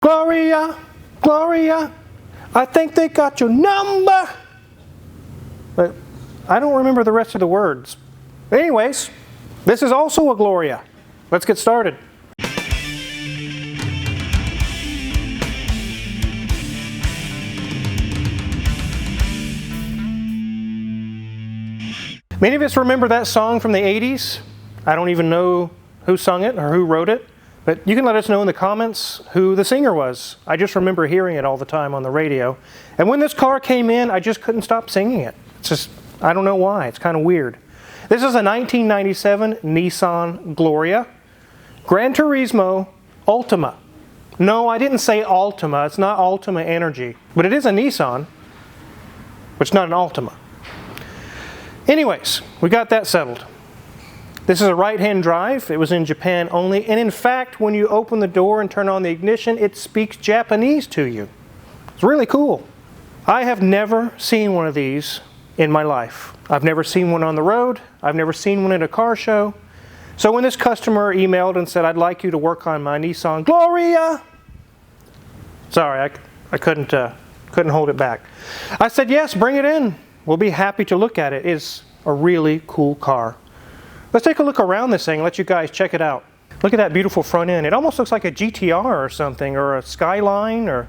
Gloria, Gloria, I think they got your number. But I don't remember the rest of the words. Anyways, this is also a Gloria. Let's get started. Many of us remember that song from the 80s. I don't even know who sung it or who wrote it, but you can let us know in the comments who the singer was. I just remember hearing it all the time on the radio. And when this car came in, I just couldn't stop singing it. It's just, I don't know why. It's kind of weird. This is a 1997 Nissan Gloria. Gran Turismo Ultima. No, I didn't say Ultima. It's not Ultima Energy. But it is a Nissan, but it's not an Ultima. Anyways, we got that settled. This is a right-hand drive. It was in Japan only. And in fact, when you open the door and turn on the ignition, it speaks Japanese to you. It's really cool. I have never seen one of these in my life. I've never seen one on the road. I've never seen one at a car show. So when this customer emailed and said, I'd like you to work on my Nissan Gloria. Sorry, I couldn't hold it back. I said, yes, bring it in. We'll be happy to look at it. It's a really cool car. Let's take a look around this thing and let you guys check it out. Look at that beautiful front end. It almost looks like a GTR or something, or a Skyline, or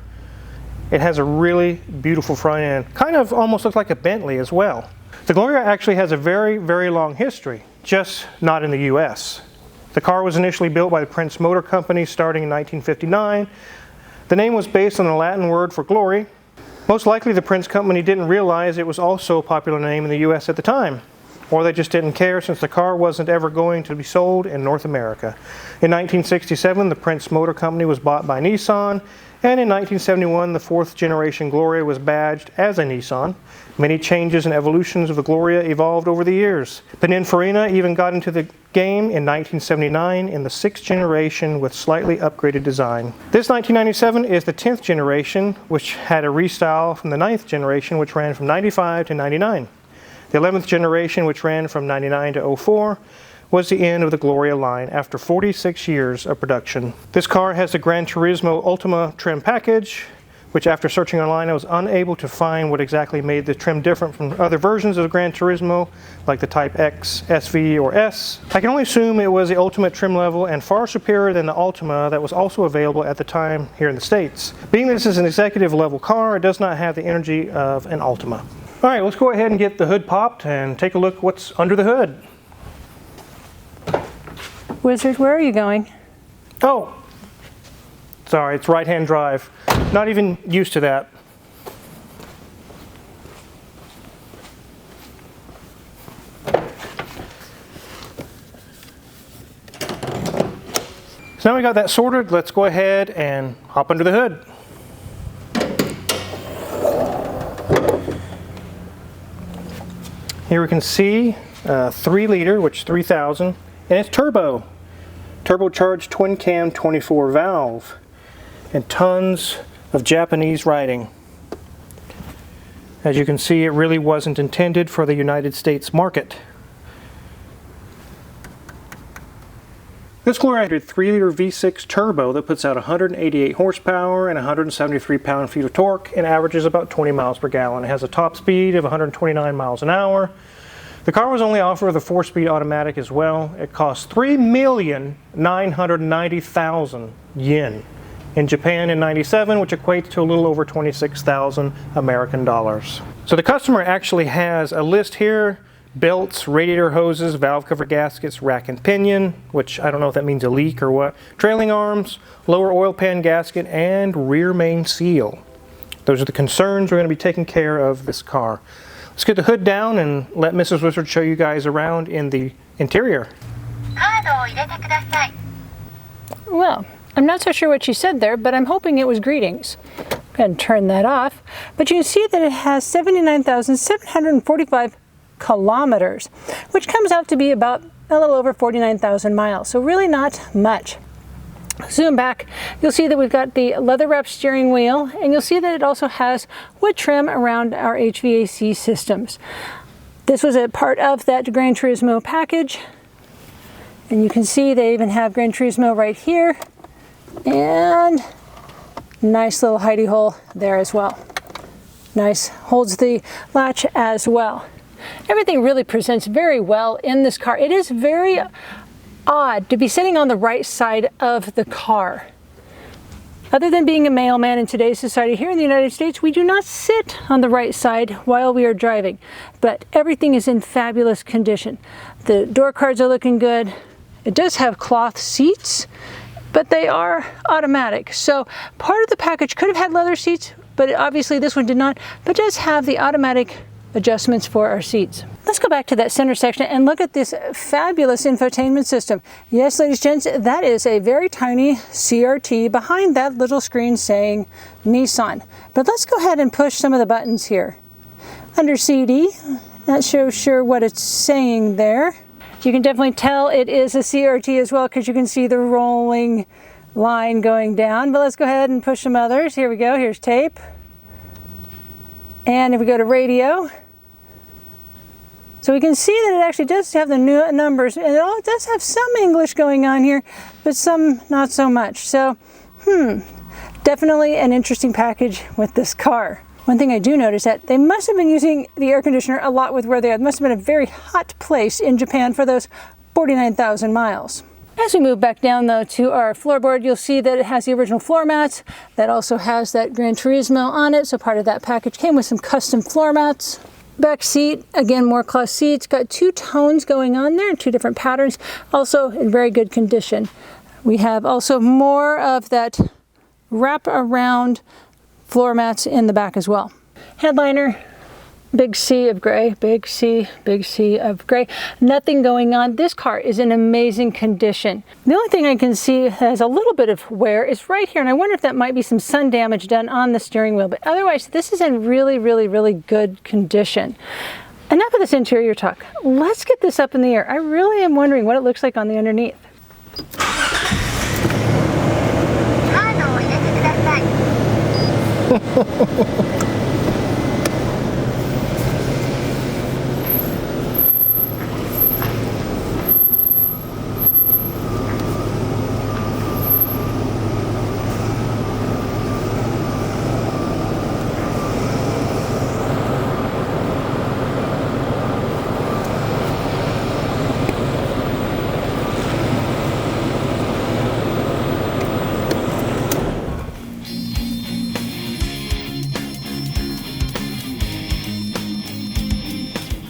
it has a really beautiful front end. Kind of almost looks like a Bentley as well. The Gloria actually has a very, very long history, just not in the US. The car was initially built by the Prince Motor Company starting in 1959. The name was based on the Latin word for glory. Most likely the Prince Company didn't realize it was also a popular name in the US at the time. Or they just didn't care since the car wasn't ever going to be sold in North America. In 1967, the Prince Motor Company was bought by Nissan, and in 1971, the fourth generation Gloria was badged as a Nissan. Many changes and evolutions of the Gloria evolved over the years. Pininfarina even got into the game in 1979 in the sixth generation with slightly upgraded design. This 1997 is the 10th generation, which had a restyle from the 9th generation, which ran from 95 to 99. The 11th generation, which ran from 99 to 04, was the end of the Gloria line after 46 years of production. This car has the Gran Turismo Ultima trim package, which after searching online I was unable to find what exactly made the trim different from other versions of the Gran Turismo, like the Type X, SV, or S. I can only assume it was the ultimate trim level and far superior than the Ultima that was also available at the time here in the States. Being this is an executive level car, it does not have the energy of an Ultima. Alright, let's go ahead and get the hood popped and take a look what's under the hood. Wizard, where are you going? Oh, sorry, it's right-hand drive. Not even used to that. So now we got that sorted, let's go ahead and hop under the hood. Here we can see 3 liter, which 3,000, and it's turbo. Turbocharged twin cam 24 valve, and tons of Japanese writing. As you can see, it really wasn't intended for the United States market. This Gloria had a 3-liter V6 turbo that puts out 188 horsepower and 173 pound-feet of torque and averages about 20 miles per gallon. It has a top speed of 129 miles an hour. The car was only offered with a 4-speed automatic as well. It cost 3,990,000 yen in Japan in '97, which equates to a little over 26,000 American dollars. So the customer actually has a list here: belts, radiator hoses, valve cover gaskets, rack and pinion, which I don't know if that means a leak or what, trailing arms, lower oil pan gasket, and rear main seal. Those are the concerns we're going to be taking care of this car. Let's get the hood down and let Mrs. Wizard show you guys around in the interior. Well, I'm not so sure what she said there, but I'm hoping it was greetings. Go ahead and turn that off. But you can see that it has 79,745 kilometers, which comes out to be about a little over 49,000 miles. So really not much. Zoom back, you'll see that we've got the leather wrapped steering wheel, and you'll see that it also has wood trim around our HVAC systems. This was a part of that Gran Turismo package, and you can see they even have Gran Turismo right here, and Nice little hidey hole there as well. Nice, holds the latch as well. Everything really presents very well in this car. It is very odd to be sitting on the right side of the car. Other than being a mailman in today's society here in the United States, we do not sit on the right side while we are driving, but everything is in fabulous condition. The door cards are looking good. It does have cloth seats, but they are automatic. So part of the package could have had leather seats, but obviously this one did not, but does have the automatic adjustments for our seats. Let's go back to that center section and look at this fabulous infotainment system. Yes, ladies and gents, that is a very tiny CRT behind that little screen saying Nissan. But let's go ahead and push some of the buttons here. Under CD, not so sure what it's saying there. You can definitely tell it is a CRT as well because you can see the rolling line going down. But let's go ahead and push some others. Here we go, here's tape. And if we go to radio, so we can see that it actually does have the new numbers, and it does have some English going on here, but some not so much. So, definitely an interesting package with this car. One thing I do notice that they must have been using the air conditioner a lot with where they are. It must have been a very hot place in Japan for those 49,000 miles. As we move back down though to our floorboard, you'll see that it has the original floor mats. That also has that Gran Turismo on it, so part of that package came with some custom floor mats. Back seat, again, more cloth seats. Got two tones going on there, two different patterns, also in very good condition. We have also more of that wrap around floor mats in the back as well. Headliner, big sea of gray, big sea of gray. Nothing going on. This car is in amazing condition. The only thing I can see has a little bit of wear is right here, and I wonder if that might be some sun damage done on the steering wheel, but otherwise this is in really good condition. Enough of this interior talk. Let's get this up in the air. I really am wondering what it looks like on the underneath.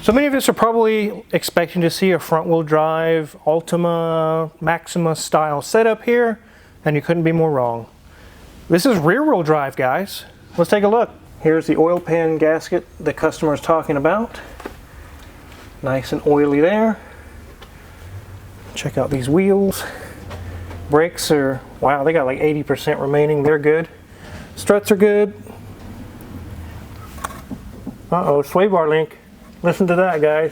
So many of us are probably expecting to see a front-wheel drive Ultima Maxima style setup here, and you couldn't be more wrong. This is rear-wheel drive, guys. Let's take a look. Here's the oil pan gasket the customer is talking about. Nice and oily there. Check out these wheels. Brakes are, wow, they got like 80% remaining. They're good. Struts are good. Uh-oh, sway bar link. Listen to that, guys.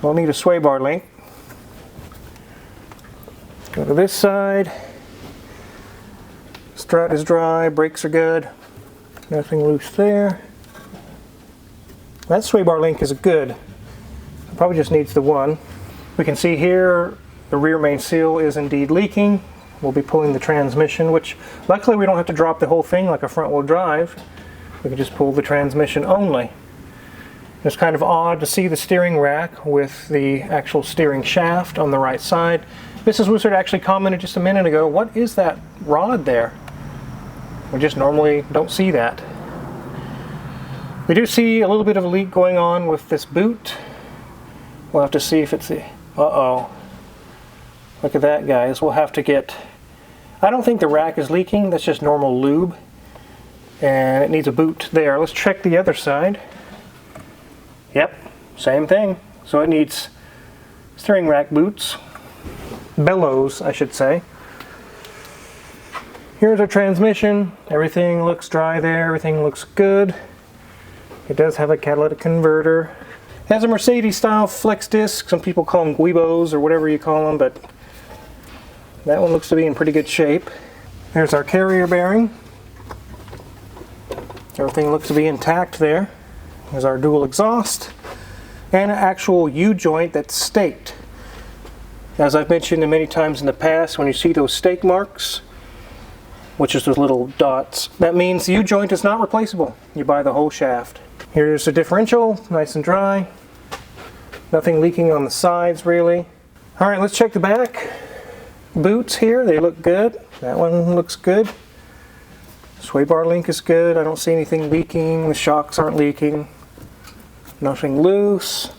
I'll need a sway bar link. Go to this side. Strut is dry, brakes are good. Nothing loose there. That sway bar link is good. It probably just needs the one. We can see here the rear main seal is indeed leaking. We'll be pulling the transmission, which luckily we don't have to drop the whole thing like a front wheel drive. We can just pull the transmission only. It's kind of odd to see the steering rack with the actual steering shaft on the right side. Mrs. Wizard actually commented just a minute ago, what is that rod there? We just normally don't see that. We do see a little bit of a leak going on with this boot. We'll have to see if it's the... Uh-oh. Look at that, guys. We'll have to get... I don't think the rack is leaking. That's just normal lube. And it needs a boot there. Let's check the other side. Yep, same thing. So it needs steering rack boots. Bellows, I should say. Here's our transmission. Everything looks dry there. Everything looks good. It does have a catalytic converter. It has a Mercedes style flex disc. Some people call them Guibos or whatever you call them, but that one looks to be in pretty good shape. There's our carrier bearing. Everything looks to be intact there. There's our dual exhaust and an actual U-joint that's staked. As I've mentioned many times in the past, when you see those stake marks, which is those little dots, that means the U-joint is not replaceable. You buy the whole shaft. Here's the differential, nice and dry. Nothing leaking on the sides really. All right, let's check the back. Boots here, they look good. That one looks good. Sway bar link is good. I don't see anything leaking. The shocks aren't leaking. Nothing loose.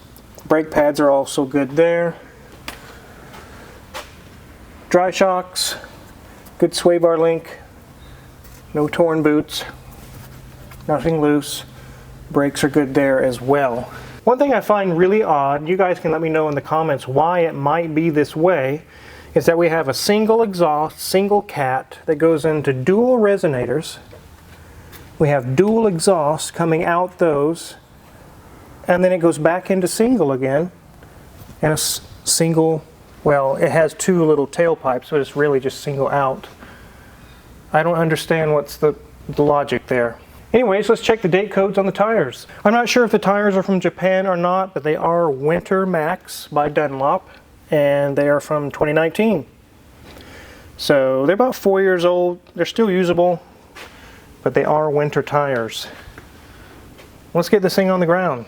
Brake pads are also good there. Dry shocks. Good sway bar link. No torn boots. Nothing loose. Brakes are good there as well. One thing I find really odd, you guys can let me know in the comments why it might be this way, is that we have a single exhaust, single cat that goes into dual resonators. We have dual exhaust coming out those, and then it goes back into single again, and a single, well, it has two little tailpipes, but it's really just single out. I don't understand what's the logic there. Anyways, let's check the date codes on the tires. I'm not sure if the tires are from Japan or not, but they are Winter Max by Dunlop, and they are from 2019. So they're about 4 years old. They're still usable, but they are winter tires. Let's get this thing on the ground.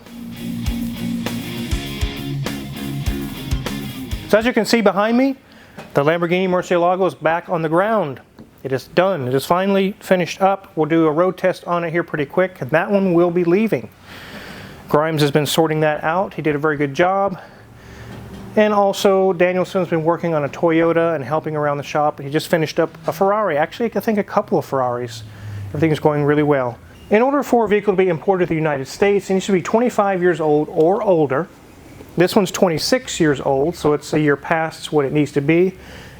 So as you can see behind me, the Lamborghini Murcielago is back on the ground. It is done. It is finally finished up. We'll do a road test on it here pretty quick, and that one will be leaving. Grimes has been sorting that out. He did a very good job. And also, Danielson's been working on a Toyota and helping around the shop. He just finished up a Ferrari. Actually, I think a couple of Ferraris. Everything is going really well. In order for a vehicle to be imported to the United States, it needs to be 25 years old or older. This one's 26 years old, so it's a year past what it needs to be.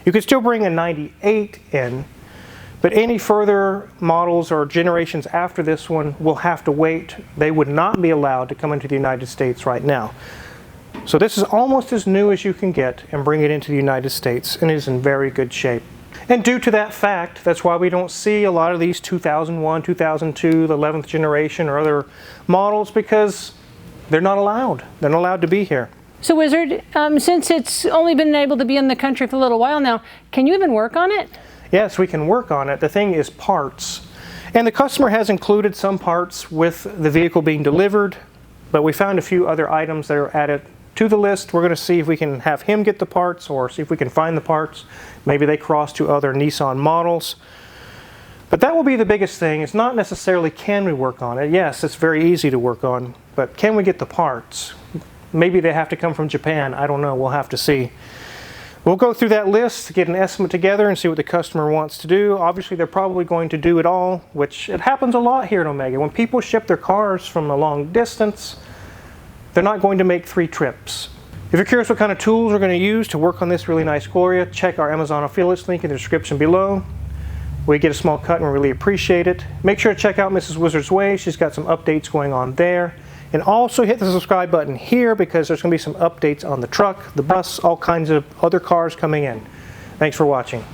You could still bring a 98 in, but any further models or generations after this one will have to wait. They would not be allowed to come into the United States right now. So this is almost as new as you can get and bring it into the United States, and it is in very good shape. And due to that fact, that's why we don't see a lot of these 2001, 2002, the 11th generation or other models, because they're not allowed. They're not allowed to be here. So Wizard, since it's only been able to be in the country for a little while now, can you even work on it? Yes, we can work on it. The thing is parts. And the customer has included some parts with the vehicle being delivered, but we found a few other items that are added to the list. We're going to see if we can have him get the parts or see if we can find the parts. Maybe they cross to other Nissan models. But that will be the biggest thing. It's not necessarily can we work on it. Yes, it's very easy to work on, but can we get the parts? Maybe they have to come from Japan. I don't know. We'll have to see. We'll go through that list, get an estimate together, and see what the customer wants to do. Obviously, they're probably going to do it all, which it happens a lot here at Omega. When people ship their cars from a long distance, they're not going to make 3 trips. If you're curious what kind of tools we're going to use to work on this really nice Gloria, check our Amazon affiliates link in the description below. We get a small cut and we really appreciate it. Make sure to check out Mrs. Wizard's Way. She's got some updates going on there. And also hit the subscribe button here because there's going to be some updates on the truck, the bus, all kinds of other cars coming in. Thanks for watching.